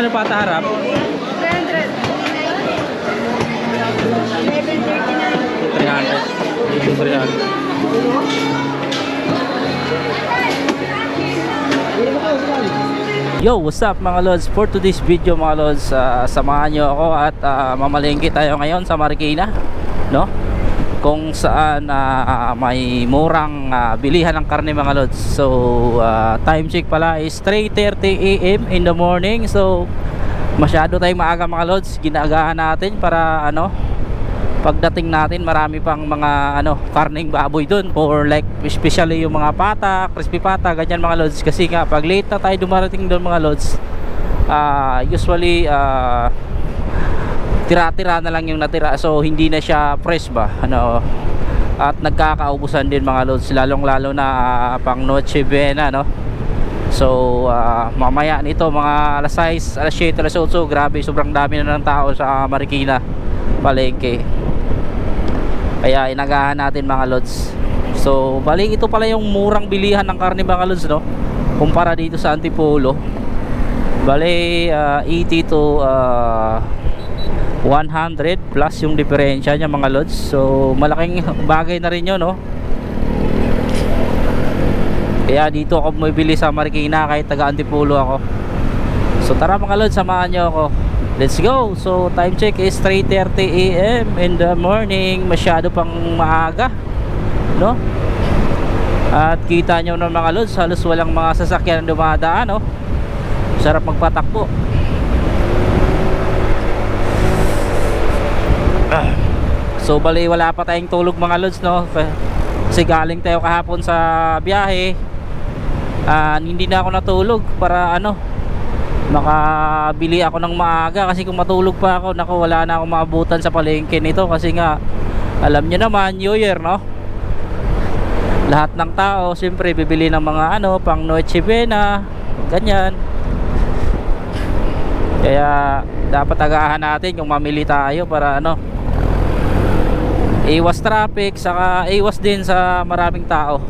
Magkano pata harap? 300. 300. Yo, what's up mga lods? For today's video mga lods, samahan nyo ako at mamalengke tayo ngayon sa Marikina, no? Kung saan may murang bilihan ng karne mga lods. So time check pala is 3:30 AM in the morning. So masyado tayong maaga mga lods. Ginagahan natin para pagdating natin marami pang mga karneng baboy dun, or like especially yung mga pata, crispy pata, ganyan mga lods. Kasi nga pag late na tayo dumarating doon mga lods, usually tira-tira na lang yung natira, so hindi na siya fresh ba, at nagkakaubusan din mga lods, lalong lalo na pang Noche Buena, no? So mamaya nito mga alas 6, alas 7, alas 8, grabe, sobrang dami na ng tao sa Marikina palengke, kaya inagahan natin mga lods. So bali ito pala yung murang bilihan ng karne mga lods, no? Kumpara dito sa Antipolo, bali 80 to 100 plus yung diferensya niya mga lods. So malaking bagay na rin yun, no? Kaya dito ako bumibili sa Marikina kahit taga Antipolo ako. So tara mga lods, samahan nyo ako, let's go. So time check is 3:30 AM in the morning. Masyado pang maaga, no? At kita nyo na mga lods, halos walang mga sasakyan na dumadaan, no? Sarap magpatakbo. So bali wala pa tayong tulog mga lods, no? Kasi galing tayo kahapon sa biyahe. Hindi na ako natulog para makabili ako ng maaga, kasi kung matulog pa ako, naku, wala na akong maabutan sa palengke nito. Kasi nga alam niyo naman, New Year, no? Lahat ng tao siyempre bibili ng mga pang Noche Buena, ganyan. Kaya dapat agahan natin kung mamili tayo para iwas traffic, saka iwas din sa maraming tao.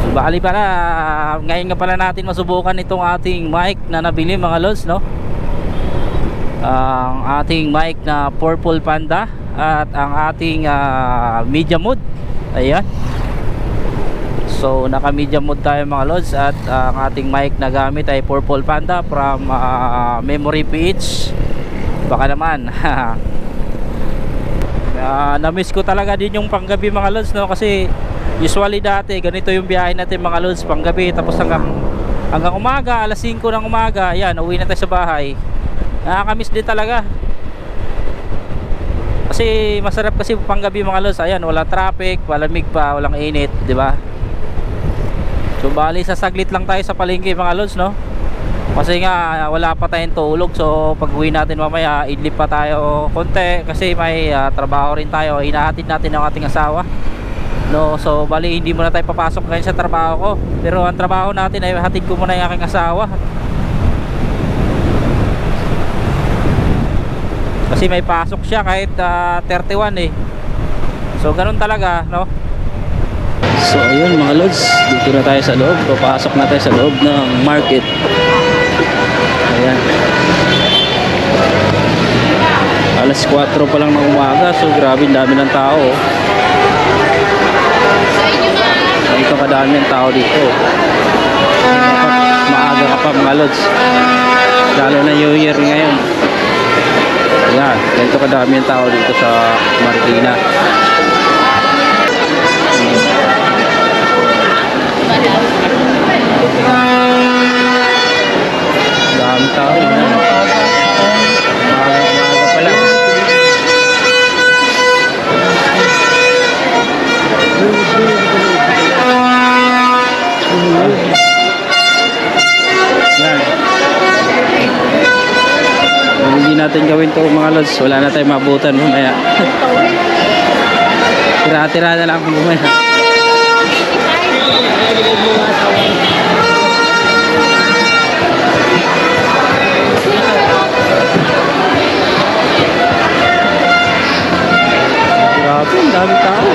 So, bali pala ngayon nga pala natin masubukan itong ating mic na nabili mga lods, no? Ang ating mic na Purple Panda at ang ating media mode. Ayan. So naka medium mode tayo mga lods, at ang ating mic na gamit ay Purple Panda from Memory PH. Baka naman na-miss ko talaga din yung panggabi mga lods, no? Kasi usually dati ganito yung biyahe natin mga lods, panggabi, tapos hanggang umaga, alas 5 ng umaga, ayan, uwi na tayo sa bahay. Nakaka-miss din talaga, kasi masarap kasi panggabi mga lods. Ayan, wala traffic, malamig pa, walang init, di ba? So bali sasaglit lang tayo sa palengke mga lods, no? Kasi nga wala pa tayong tulog. So pag uwi natin mamaya, idlip pa tayo konti kasi may trabaho rin tayo. Hinahatid natin ang ating asawa, no? So bali hindi muna tayo papasok ngayon sa trabaho ko, pero ang trabaho natin ay hatid ko muna yung aking asawa, kasi may pasok siya kahit 31 eh. So ganun talaga, no? So ayun mga lods, dito na tayo sa loob. Papasok na tayo sa loob ng market. Ayan, alas 4 pa lang ng umaga. So grabe, dami ng tao. Dito kadami ng tao dito. Dapat maaga ka pa mga lods, lalo na New Year ngayon. Ayan, ganito kadami ng tao dito sa Marikina. Dami tao na. Maaga pa lang. Yan. Hindi natin gawin to mga lods, wala na tayong mabutan mamaya. Tira-tira na lang kung mamaya. Grabe, ang dami tao.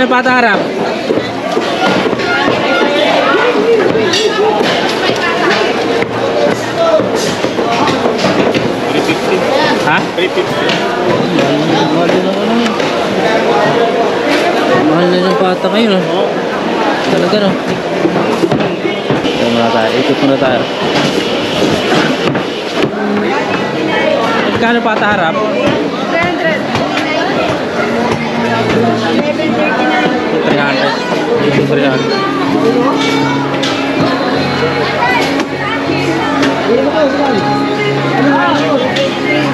Magkano pata harap? Ha? 350. Mahal na ng pata ngayon. Talaga no. Ito muna tayo. Ikot muna tayo. Magkano pata harap? 300.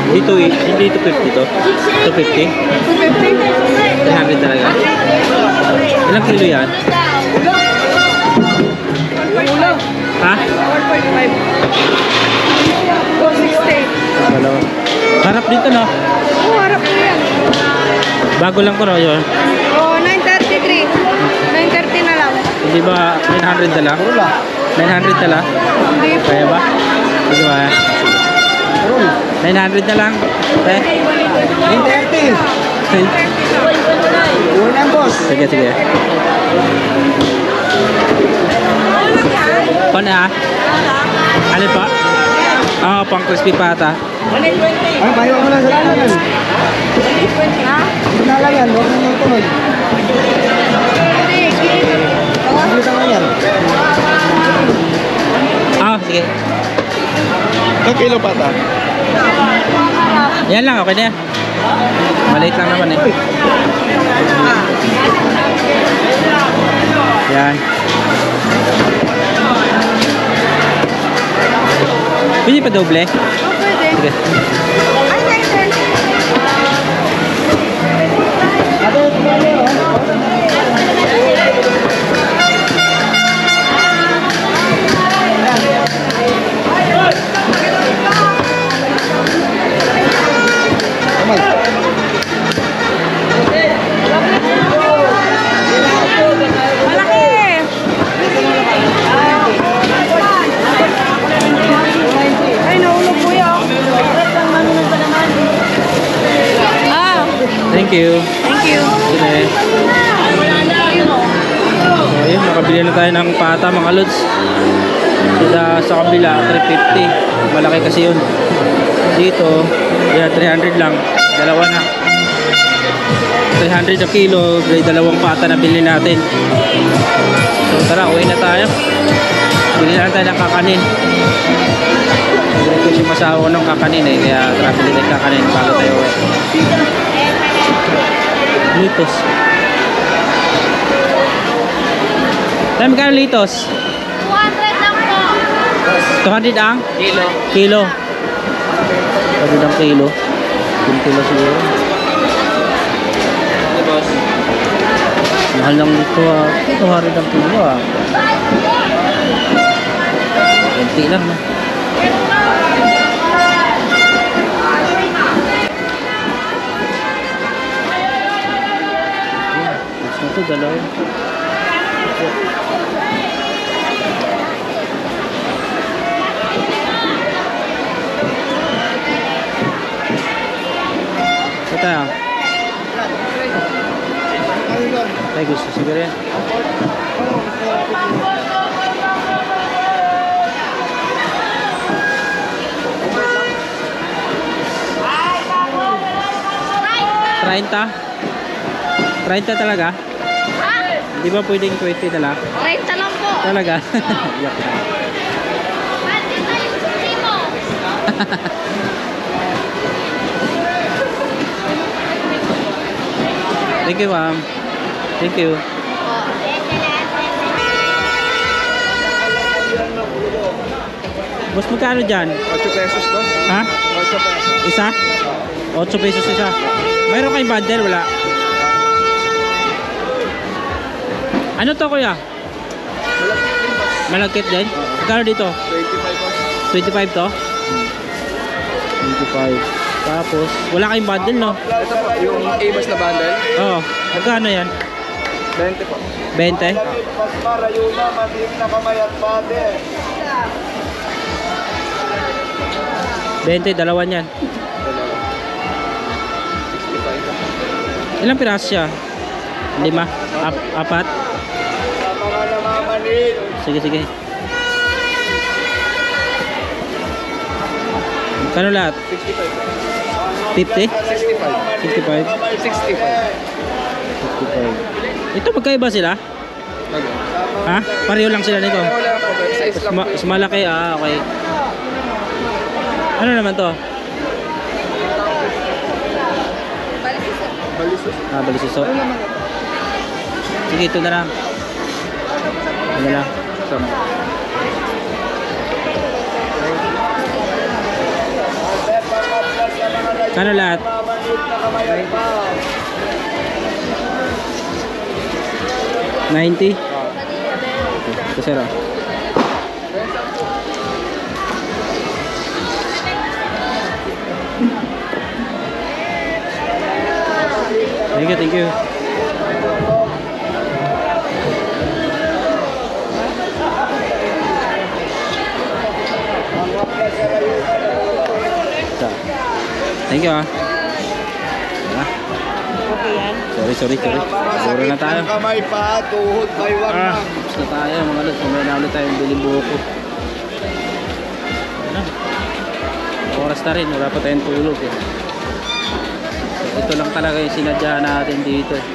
Dito eh, hindi 250 to. 250? 300 talaga. Ilang kilo yan? Ha? 1.5. 260. Dalawa. Harap dito no? Oo, harap ko yan. Bago lang ko no yun. Oo, 933. 930 na lang. Hindi ba 900 na lang? 900 na lang? Hindi po. Kaya ba? Hindi ba? 900 na lang? Eh? 930. Unang boss. Sige, sige. Paano ah? Alin pa? Oo, pang crispy pata. Ay, bayo mo lang sa lalan. Ha? Sa lalan yan, huwag mo nang tunod. Nakakita nga yan. Ah, sige. Ilang kilo pata? Yan lang, okay na yan. Maliit lang naman eh. Yan. Pwede pa doble? Oo, pwede. Sige. Ay, 930. Malaki. Ay, nahulog po yun. Ah, Thank you. thank you. Sige. So, ayun, nakabili na tayo ng pata mga lods. Sa kabila, 350. Malaki kasi yun. Dito, yeah, 300 lang. Dalawa na. 300 na kilo, may dalawang pata na bilhin natin. So tara, uwi na tayo. Bili na tayo ng kakanin. Hindi ko si masawa ng kakanin eh, kaya tara, bili tayo kakanin bago tayo uwi. Litos. Tayo magkano litos? 200 lang po. 200 ang? Kilo. 200 ang kilo. 1 kilo siguro. Mahal lang dito ah. 200 ang kilo ah. Kunti lang na. Gusto na ito, dalawa. Ito tayo. Tayo gusto siguro yan. Treinta? 30 talaga? Di ba pwedeng 20 na lang? 30 lang po. Talaga? Yak na. Thank you, ma'am. Thank you. Boss, magkano dyan? 8 pesos boss. Ha? 8 pesos. Isa? 8 pesos isa. Mayroon kayong bundle? Wala. Ano to, kuya? Malagkit din? Magkano dito? 25 boss. 25 to? 25. Tapos, wala kayong bundle, no? Ito po, yung A-Bus na bundle. Oo. Magkano yan? 20 po. 20? Para yun na, matim na kamay at bate. 20, dalawa niyan. Ilang piraso siya? 5? Apat? Sa mga namamanid. Sige, sige. Kano lahat? 50? 65? 65. 65. Ito magkaiba sila? Ha? Pareho lang sila nito? Wala po. Size lang po. Mas malaki, okay. Ano naman to? Balisos. Balisiso. Ano naman ito? Sige, ito na lang. Ito na lang. Kano lahat? Namamanid na kamayat pa. 90? Ito sir, ah. Thank you, thank you. Ito. Thank you, ah. Okay yan. Sorry. Siguro na tayo. Ang kamay pa, tuhod, baywang na. Tapos na tayo mga lods. Mamaya na ulit tayong biling buko. Ano? Oras na rin. Wala pa tayong tulog eh. So, ito lang talaga yung sinadya natin dito eh.